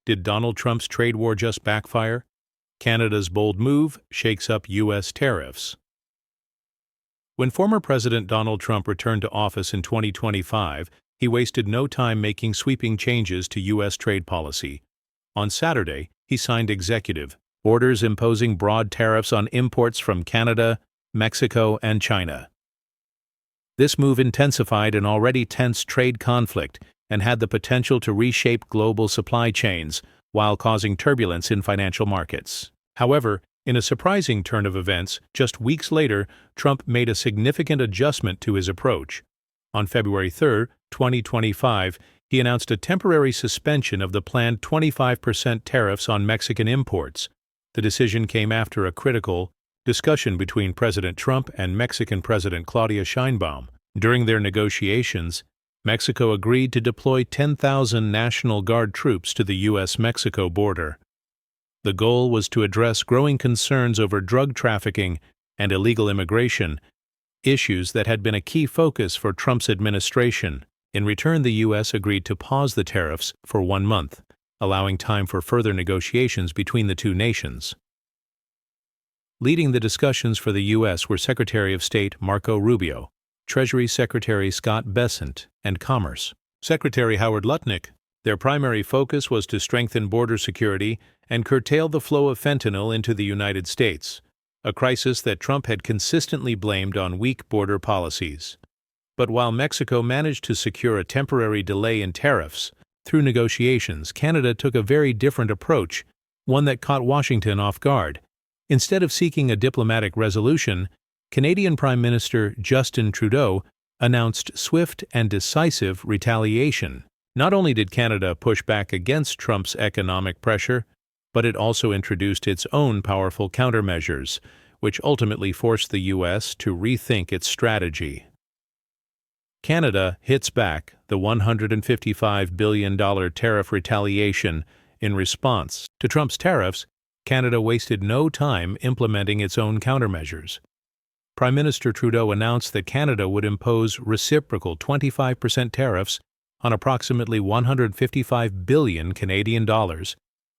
Did Donald Trump's trade war just backfire? Canada's bold move shakes up U.S. tariffs. When former President Donald Trump returned to office in 2025, he wasted no time making sweeping changes to U.S. trade policy. On Saturday, he signed executive orders imposing broad tariffs on imports from Canada, Mexico, and China. This move intensified an already tense trade conflict and had the potential to reshape global supply chains while causing turbulence in financial markets. However, in a surprising turn of events, just weeks later, Trump made a significant adjustment to his approach. On February 3, 2025, he announced a temporary suspension of the planned 25% tariffs on Mexican imports. The decision came after a critical discussion between President Trump and Mexican President Claudia Sheinbaum. During their negotiations, Mexico agreed to deploy 10,000 National Guard troops to the U.S.-Mexico border. The goal was to address growing concerns over drug trafficking and illegal immigration, issues that had been a key focus for Trump's administration. In return, the U.S. agreed to pause the tariffs for 1 month, allowing time for further negotiations between the two nations. Leading the discussions for the U.S. were Secretary of State Marco Rubio, Treasury Secretary Scott Bessent, and Commerce Secretary Howard Lutnick. Their primary focus was to strengthen border security and curtail the flow of fentanyl into the United States, a crisis that Trump had consistently blamed on weak border policies. But while Mexico managed to secure a temporary delay in tariffs, through negotiations, Canada took a very different approach, one that caught Washington off guard. Instead of seeking a diplomatic resolution, Canadian Prime Minister Justin Trudeau announced swift and decisive retaliation. Not only did Canada push back against Trump's economic pressure, but it also introduced its own powerful countermeasures, which ultimately forced the U.S. to rethink its strategy. Canada hits back the $155 billion tariff retaliation. In response to Trump's tariffs, Canada wasted no time implementing its own countermeasures. Prime Minister Trudeau announced that Canada would impose reciprocal 25% tariffs on approximately $155 billion Canadian dollars,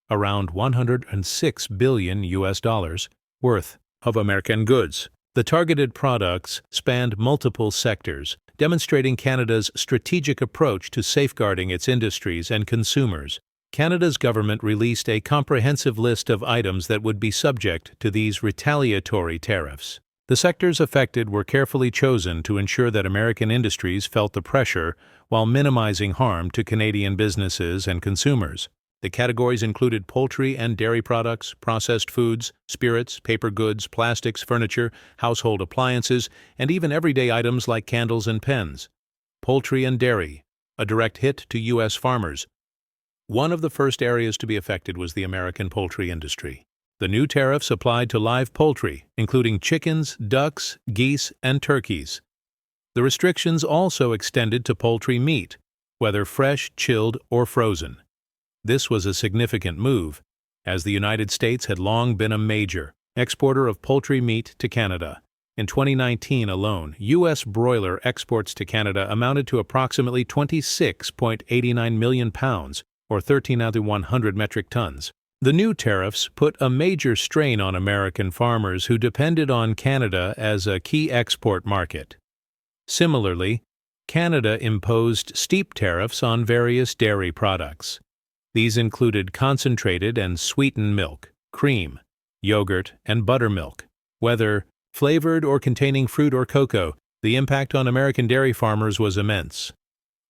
around $106 billion US dollars worth of American goods. The targeted products spanned multiple sectors, demonstrating Canada's strategic approach to safeguarding its industries and consumers. Canada's government released a comprehensive list of items that would be subject to these retaliatory tariffs. The sectors affected were carefully chosen to ensure that American industries felt the pressure while minimizing harm to Canadian businesses and consumers. The categories included poultry and dairy products, processed foods, spirits, paper goods, plastics, furniture, household appliances, and even everyday items like candles and pens. Poultry and dairy, a direct hit to U.S. farmers. One of the first areas to be affected was the American poultry industry. The new tariffs applied to live poultry, including chickens, ducks, geese, and turkeys. The restrictions also extended to poultry meat, whether fresh, chilled, or frozen. This was a significant move, as the United States had long been a major exporter of poultry meat to Canada. In 2019 alone, U.S. broiler exports to Canada amounted to approximately 26.89 million pounds, or 13 out of 100 metric tons. The new tariffs put a major strain on American farmers who depended on Canada as a key export market. Similarly, Canada imposed steep tariffs on various dairy products. These included concentrated and sweetened milk, cream, yogurt, and buttermilk. Whether flavored or containing fruit or cocoa, the impact on American dairy farmers was immense.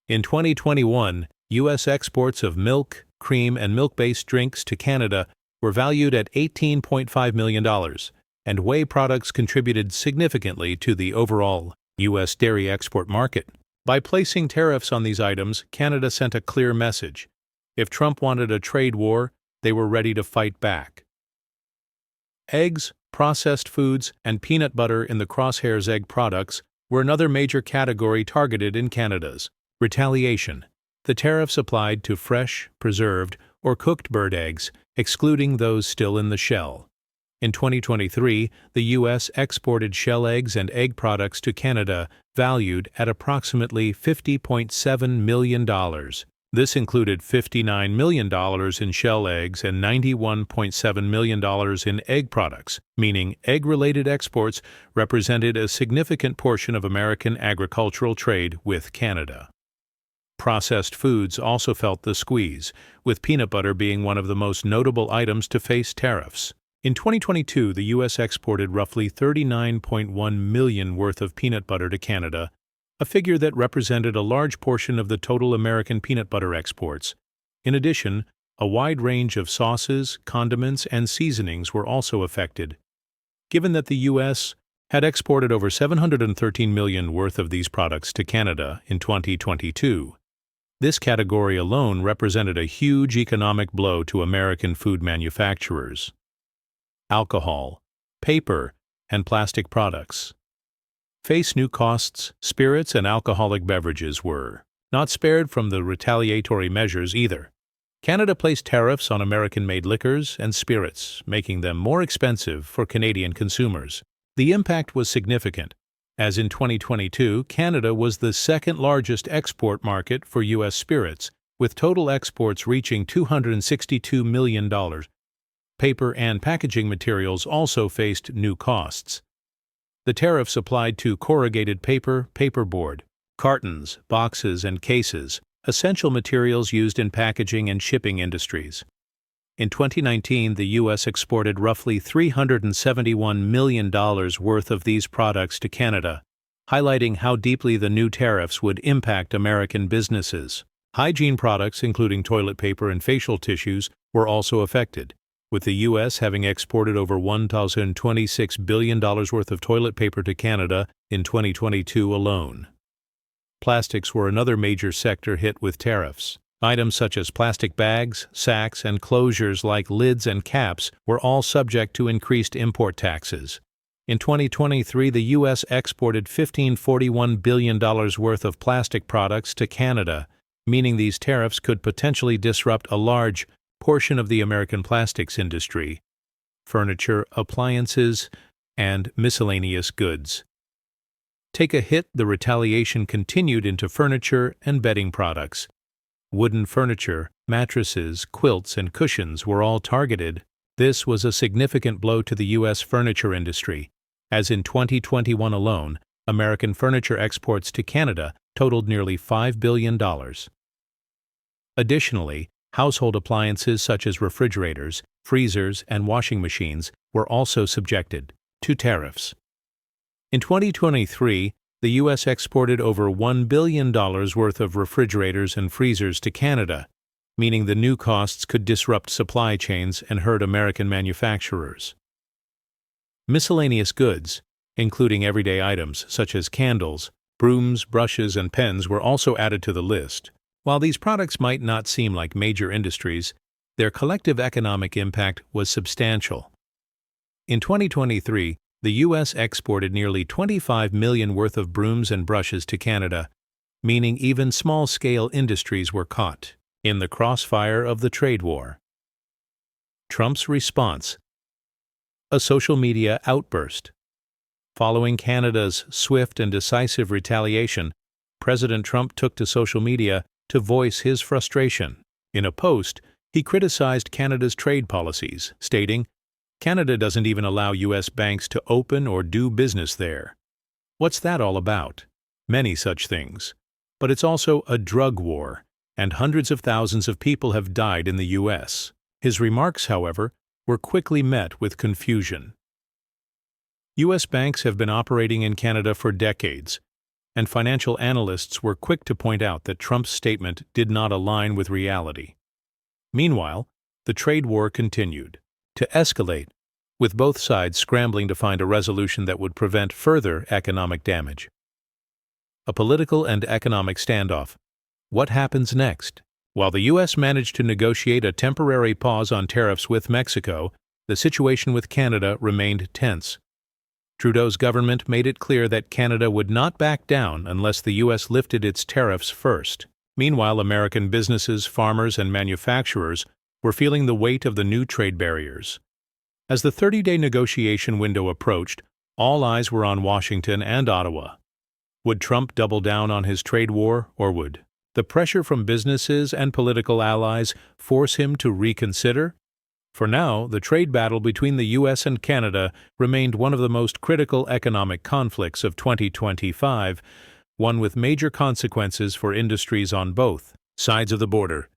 In 2021, U.S. exports of milk, cream, and milk-based drinks to Canada were valued at $18.5 million, and whey products contributed significantly to the overall U.S. dairy export market. By placing tariffs on these items, Canada sent a clear message. If Trump wanted a trade war, they were ready to fight back. Eggs, processed foods, and peanut butter in the Crosshairs egg products were another major category targeted in Canada's retaliation. The tariffs applied to fresh, preserved, or cooked bird eggs, excluding those still in the shell. In 2023, the U.S. exported shell eggs and egg products to Canada valued at approximately $50.7 million. This included $59 million in shell eggs and $91.7 million in egg products, meaning egg-related exports represented a significant portion of American agricultural trade with Canada. Processed foods also felt the squeeze, with peanut butter being one of the most notable items to face tariffs. In 2022, the U.S. exported roughly $39.1 million worth of peanut butter to Canada, a figure that represented a large portion of the total American peanut butter exports. In addition, a wide range of sauces, condiments, and seasonings were also affected. Given that the U.S. had exported over $713 million worth of these products to Canada in 2022, this category alone represented a huge economic blow to American food manufacturers. Alcohol, paper, and plastic products face new costs. Spirits and alcoholic beverages were not spared from the retaliatory measures either. Canada placed tariffs on American-made liquors and spirits, making them more expensive for Canadian consumers. The impact was significant, as in 2022, Canada was the second-largest export market for U.S. spirits, with total exports reaching $262 million. Paper and packaging materials also faced new costs. The tariffs applied to corrugated paper, paperboard, cartons, boxes, and cases, essential materials used in packaging and shipping industries. In 2019, the U.S. exported roughly $371 million worth of these products to Canada, highlighting how deeply the new tariffs would impact American businesses. Hygiene products, including toilet paper and facial tissues, were also affected, with the U.S. having exported over $1,026 billion worth of toilet paper to Canada in 2022 alone. Plastics were another major sector hit with tariffs. Items such as plastic bags, sacks, and closures like lids and caps were all subject to increased import taxes. In 2023, the U.S. exported $1,541 billion worth of plastic products to Canada, meaning these tariffs could potentially disrupt a large portion of the American plastics industry, furniture, appliances, and miscellaneous goods. Take a hit, the retaliation continued into furniture and bedding products. Wooden furniture, mattresses, quilts, and cushions were all targeted. This was a significant blow to the U.S. furniture industry, as in 2021 alone, American furniture exports to Canada totaled nearly $5 billion. Additionally, household appliances such as refrigerators, freezers, and washing machines were also subjected to tariffs. In 2023, the U.S. exported over $1 billion worth of refrigerators and freezers to Canada, meaning the new costs could disrupt supply chains and hurt American manufacturers. Miscellaneous goods, including everyday items such as candles, brooms, brushes, and pens, were also added to the list. While these products might not seem like major industries, their collective economic impact was substantial. In 2023, the U.S. exported nearly $25 million worth of brooms and brushes to Canada, meaning even small-scale industries were caught in the crossfire of the trade war. Trump's response: a social media outburst. Following Canada's swift and decisive retaliation, President Trump took to social media to voice his frustration. In a post, he criticized Canada's trade policies, stating, "Canada doesn't even allow U.S. banks to open or do business there. What's that all about?" Many such things. But it's also a drug war, and hundreds of thousands of people have died in the U.S. His remarks, however, were quickly met with confusion. U.S. banks have been operating in Canada for decades, and financial analysts were quick to point out that Trump's statement did not align with reality. Meanwhile, the trade war continued to escalate, with both sides scrambling to find a resolution that would prevent further economic damage. A political and economic standoff. What happens next? While the U.S. managed to negotiate a temporary pause on tariffs with Mexico, the situation with Canada remained tense. Trudeau's government made it clear that Canada would not back down unless the U.S. lifted its tariffs first. Meanwhile, American businesses, farmers, and manufacturers were feeling the weight of the new trade barriers. As the 30-day negotiation window approached, all eyes were on Washington and Ottawa. Would Trump double down on his trade war, or would The pressure from businesses and political allies force him to reconsider? For now, the trade battle between the U.S. and Canada remained one of the most critical economic conflicts of 2025, one with major consequences for industries on both sides of the border.